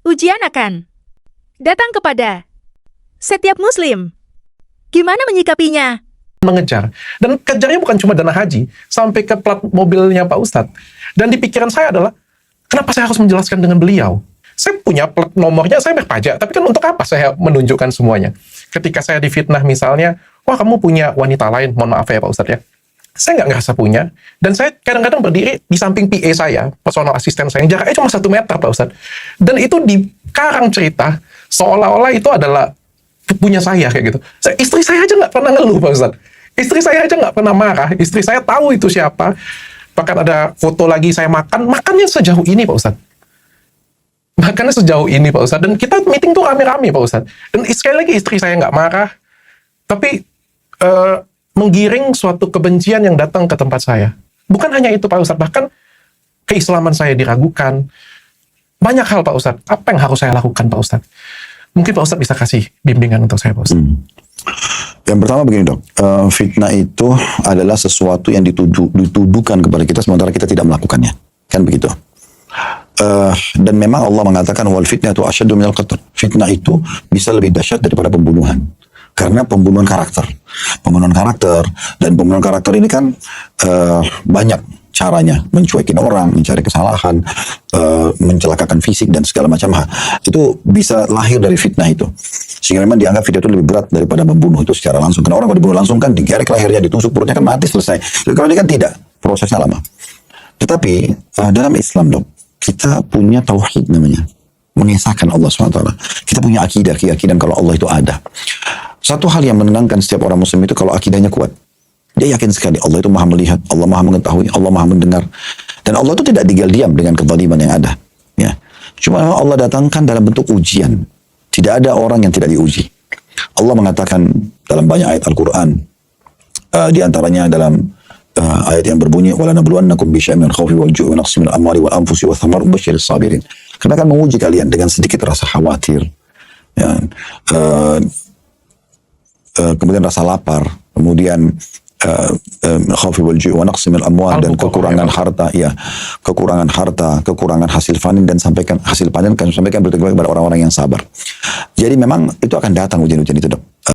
Ujian akan datang kepada setiap muslim. Gimana menyikapinya? Mengejar. Dan kejarnya bukan cuma dana haji, sampai ke plat mobilnya Pak Ustadz. Dan di pikiran saya adalah, kenapa saya harus menjelaskan dengan beliau? Saya punya plat nomornya, saya bayar pajak, tapi kan untuk apa saya menunjukkan semuanya? Ketika saya difitnah misalnya, wah kamu punya wanita lain, mohon maaf ya Pak Ustadz ya. Saya nggak ngerasa punya, dan saya kadang-kadang berdiri di samping PA saya, personal asisten saya, yang jaraknya cuma 1 meter Pak Ustadz. Dan itu dikarang cerita, seolah-olah itu adalah punya saya kayak gitu. Istri saya aja nggak pernah ngeluh Pak Ustadz. Istri saya aja nggak pernah marah. Istri saya tahu itu siapa. Bahkan ada foto lagi saya makannya sejauh ini Pak Ustadz. Makannya sejauh ini Pak Ustadz. Dan kita meeting tuh rame-rame Pak Ustadz. Dan sekali lagi istri saya nggak marah, tapi menggiring suatu kebencian yang datang ke tempat saya. Bukan hanya itu Pak Ustadz, bahkan keislaman saya diragukan. Banyak hal Pak Ustadz. Apa yang harus saya lakukan Pak Ustadz? Mungkin Pak Ustadz bisa kasih bimbingan untuk saya Pak Ustadz. Yang pertama begini dok, fitnah itu adalah sesuatu yang dituduhkan kepada kita sementara kita tidak melakukannya. Kan begitu. Dan memang Allah mengatakan wal fitnatu asyaddu minal qatl. Fitnah itu bisa lebih dahsyat daripada pembunuhan. Karena pembunuhan karakter. Pembunuhan karakter. Dan pembunuhan karakter ini kan banyak caranya. Mencuekin orang, mencari kesalahan, mencelakakan fisik dan segala macam hal. Itu bisa lahir dari fitnah itu. Sehingga memang dianggap fitnah itu lebih berat daripada membunuh itu secara langsung. Karena orang kalau dibunuh langsung kan digerek lehernya, ditusuk perutnya kan mati selesai. Tapi kalau ini kan tidak. Prosesnya lama. Tetapi dalam Islam dok, kita punya tauhid namanya. Mengesahkan Allah SWT. Kita punya akidah, keyakinan kalau Allah itu ada. Satu hal yang menenangkan setiap orang muslim itu kalau akidahnya kuat. Dia yakin sekali Allah itu maha melihat, Allah maha mengetahui, Allah maha mendengar. Dan Allah itu tidak tinggal diam dengan kezaliman yang ada. Ya. Cuma Allah datangkan dalam bentuk ujian. Tidak ada orang yang tidak diuji. Allah mengatakan dalam banyak ayat Al-Quran. Di antaranya dalam ayat yang berbunyi وَلَنَبْلُوَنَّكُمْ بِشَيْءٍ مِنَ الْخَوْفِ وَالْجُوعِ وَنَقْصٍ مِنَ الْأَمْوَالِ وَالْأَنْفُسِ وَالثَّمَرِ وَبَشِّرِ الصَّابِرِينَ. Karena akan menguji kalian dengan sedikit rasa khawatir. Ya. Kemudian rasa lapar, kemudian khawfi wal ju' wa naqsi minal amwal dan kekurangan harta, ya, kekurangan harta, kekurangan hasil panen dan hasil panen kan sampaikan berarti kepada orang-orang yang sabar. Jadi memang itu akan datang ujian-ujian itu dok.